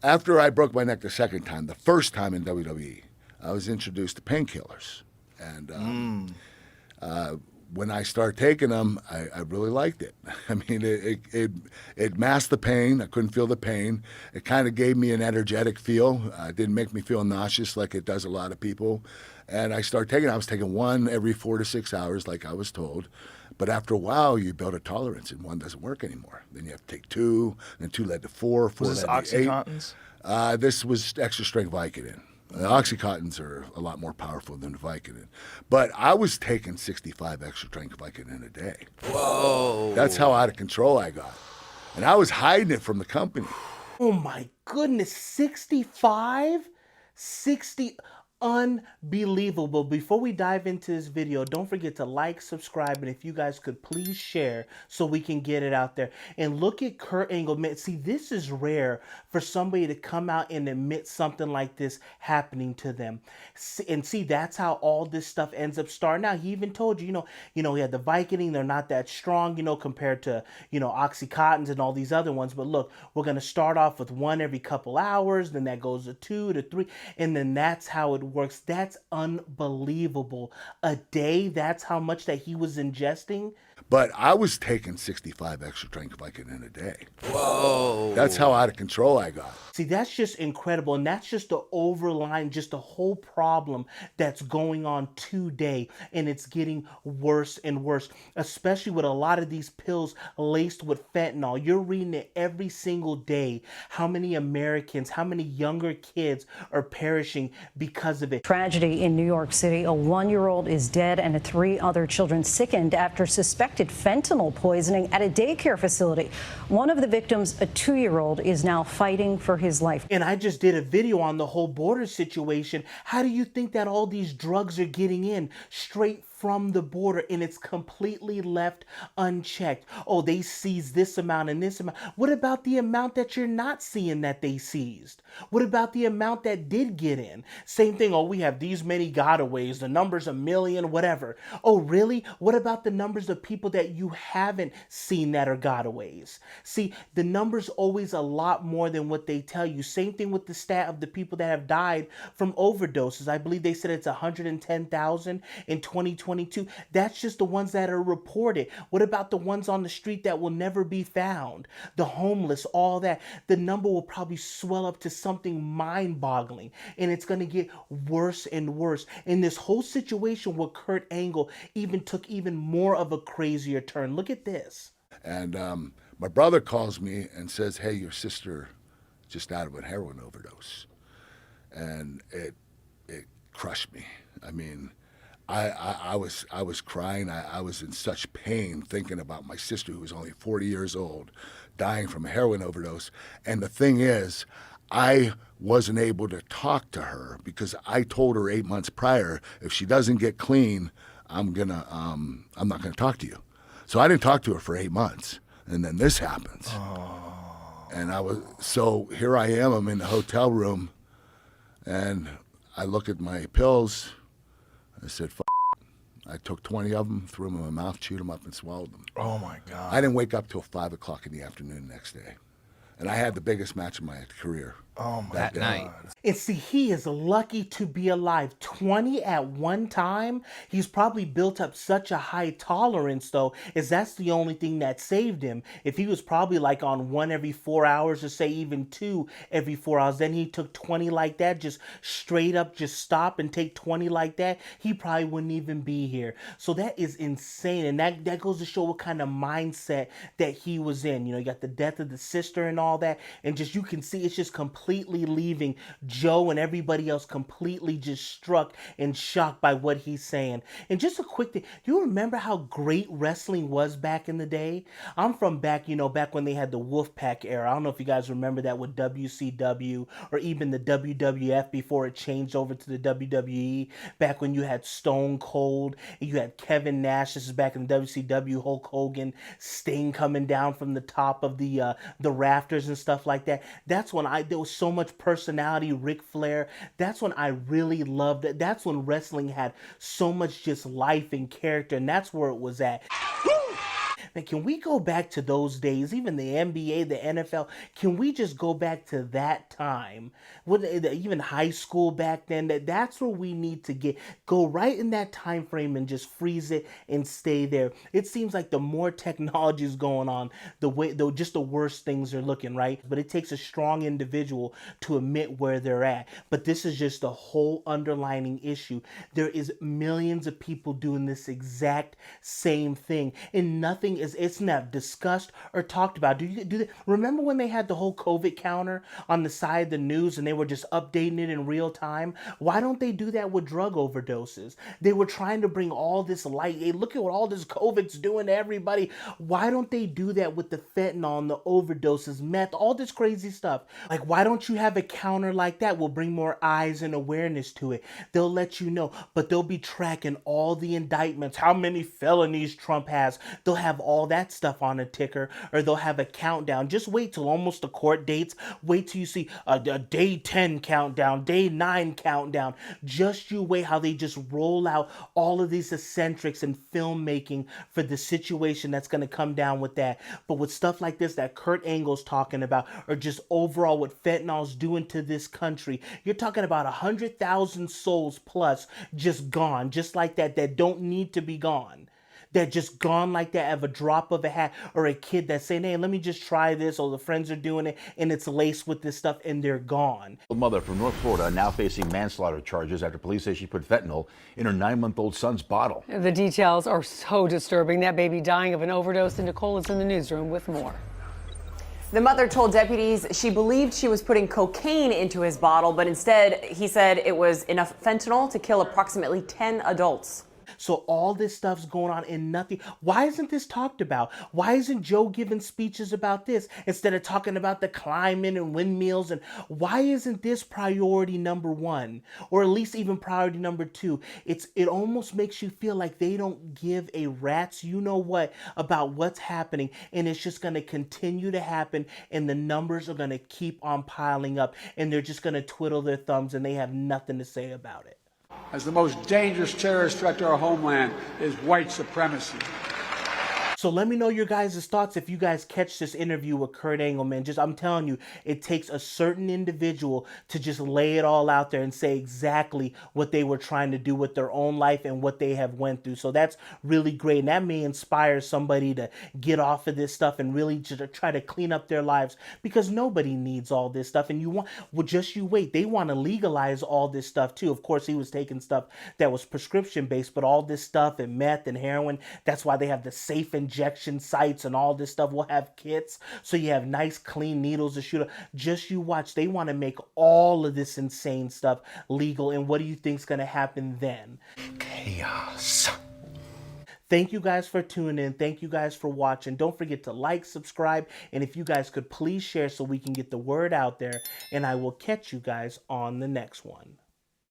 After I broke my neck the second time, the first time in WWE, I was introduced to painkillers. And when I started taking them, I really liked it. I mean, it masked the pain. I couldn't feel the pain. It kind of gave me an energetic feel. It didn't make me feel nauseous like it does a lot of people. And I started taking it. I was taking one every 4 to 6 hours like I was told. But after a while, you build a tolerance, and one doesn't work anymore. Then you have to take two, and two led to four, four Was this led to Oxycontins? 8. This was extra strength Vicodin. Oxycontins are a lot more powerful than Vicodin. But I was taking 65 extra strength Vicodin a day. Whoa. That's how out of control I got. And I was hiding it from the company. Oh my goodness, 65? 60, unbelievable. Before we dive into this video, don't forget to like, subscribe, and if you guys could please share so we can get it out there. And look at Kurt Angle. Man, see, this is rare for somebody to come out and admit something like this happening to them. And see, that's how all this stuff ends up starting out. He even told you, he had the Vicodin, they're not that strong, compared to, Oxycontins and all these other ones. But look, we're going to start off with one every couple hours, then that goes to 2 to 3, and then that's how it works. That's unbelievable. A day, that's how much that he was ingesting. But I was taking 65 extra strength Vicodin a day. Whoa. That's how out of control I got. See, that's just incredible. And that's just the overline, just the whole problem that's going on today. And it's getting worse and worse, especially with a lot of these pills laced with fentanyl. You're reading it every single day. How many Americans, how many younger kids are perishing because of it. Tragedy in New York City. A 1-year-old is dead and 3 other children sickened after suspected fentanyl poisoning at a daycare facility. One of the victims, a 2-year-old, is now fighting for his life. And I just did a video on the whole border situation. How do you think that all these drugs are getting in? Straight from the border, and it's completely left unchecked. Oh, they seized this amount and this amount. What about the amount that you're not seeing that they seized? What about the amount that did get in? Same thing. Oh, we have these many gotaways, the number's 1 million, whatever. Oh, really? What about the numbers of people that you haven't seen that are gotaways? See, the number's always a lot more than what they tell you. Same thing with the stat of the people that have died from overdoses. I believe they said it's 110,000 in 2022. That's just the ones that are reported. What about the ones on the street that will never be found? The homeless, all that. The number will probably swell up to something mind-boggling, and it's going to get worse and worse. And this whole situation with Kurt Angle even took even more of a crazier turn. Look at this. And my brother calls me and says, hey, your sister just died of a heroin overdose. And it crushed me. I mean, I was crying. I was in such pain thinking about my sister, who was only 40 years old, dying from a heroin overdose. And the thing is, I wasn't able to talk to her because I told her 8 months prior, if she doesn't get clean, I'm not gonna talk to you. So I didn't talk to her for 8 months, and then this happens. Oh. And so here I am. I'm in the hotel room, and I look at my pills. I said, F***. I took 20 of them, threw them in my mouth, chewed them up, and swallowed them. Oh, my God. I didn't wake up till 5 o'clock in the afternoon the next day. And I had the biggest match of my career. Oh, my that God. night. And see, he is lucky to be alive. 20 at one time. He's probably built up such a high tolerance, though, as that's the only thing that saved him. If he was probably like on 1 every 4 hours, or say even 2 every 4 hours, then he took 20 like that, just straight up, just stop and take 20 like that, he probably wouldn't even be here. So that is insane. And that goes to show what kind of mindset that he was in. You got the death of the sister and all that. And just, you can see it's just completely leaving Joe and everybody else completely just struck and shocked by what he's saying. And just a quick thing, do you remember how great wrestling was back in the day? I'm from back when they had the Wolfpack era. I don't know if you guys remember that with WCW or even the WWF before it changed over to the WWE. Back when you had Stone Cold and you had Kevin Nash. This is back in the WCW. Hulk Hogan, Sting coming down from the top of the rafters and stuff like that. That's when there was so much personality, Ric Flair. That's when I really loved it. That's when wrestling had so much just life and character, and that's where it was at. Man, can we go back to those days? Even the NBA, the NFL, can we just go back to that time? Even high school back then, that's where we need to go right in that time frame and just freeze it and stay there. It seems like the more technology is going on, just the worse things are looking, right? But it takes a strong individual to admit where they're at. But this is just a whole underlining issue. There is millions of people doing this exact same thing, and it's not discussed or talked about. Remember when they had the whole COVID counter on the side of the news and they were just updating it in real time? Why don't they do that with drug overdoses? They were trying to bring all this light. Hey, look at what all this COVID's doing to everybody. Why don't they do that with the fentanyl and the overdoses, meth, all this crazy stuff? Like, why don't you have a counter like that? Will bring more eyes and awareness to it. They'll let you know, but they'll be tracking all the indictments, how many felonies Trump has. They'll have all that stuff on a ticker, or they'll have a countdown. Just wait till almost the court dates. Wait till you see a day 10 countdown, day 9 countdown. Just you wait how they just roll out all of these eccentrics and filmmaking for the situation that's going to come down with that. But with stuff like this that Kurt Angle's talking about, or just overall what fentanyl's doing to this country, you're talking about 100,000 souls plus just gone, just like that don't need to be gone. That just gone like that at a drop of a hat, or a kid that's saying, hey, let me just try this, or the friends are doing it and it's laced with this stuff, and they're gone. A mother from North Florida now facing manslaughter charges after police say she put fentanyl in her 9-month-old son's bottle. The details are so disturbing. That baby dying of an overdose, and Nicole is in the newsroom with more. The mother told deputies she believed she was putting cocaine into his bottle, but instead he said it was enough fentanyl to kill approximately 10 adults. So all this stuff's going on and nothing. Why isn't this talked about? Why isn't Joe giving speeches about this instead of talking about the climate and windmills? And why isn't this priority number one, or at least even priority number two? It almost makes you feel like they don't give a rat's you know what about what's happening, and it's just going to continue to happen, and the numbers are going to keep on piling up, and they're just going to twiddle their thumbs, and they have nothing to say about it. As the most dangerous terrorist threat to our homeland is white supremacy. So let me know your guys' thoughts if you guys catch this interview with Kurt Angle, man. I'm telling you, it takes a certain individual to just lay it all out there and say exactly what they were trying to do with their own life and what they have went through. So that's really great. And that may inspire somebody to get off of this stuff and really just try to clean up their lives, because nobody needs all this stuff. And you wait. They want to legalize all this stuff too. Of course, he was taking stuff that was prescription based, but all this stuff and meth and heroin, that's why they have the safe injection sites and all this stuff. We'll have kits so you have nice clean needles to shoot. Just you watch. They want to make all of this insane stuff legal, and what do you think's going to happen then? Chaos. Thank you guys for tuning in. Thank you guys for watching. Don't forget to like, subscribe, and if you guys could please share so we can get the word out there, and I will catch you guys on the next one.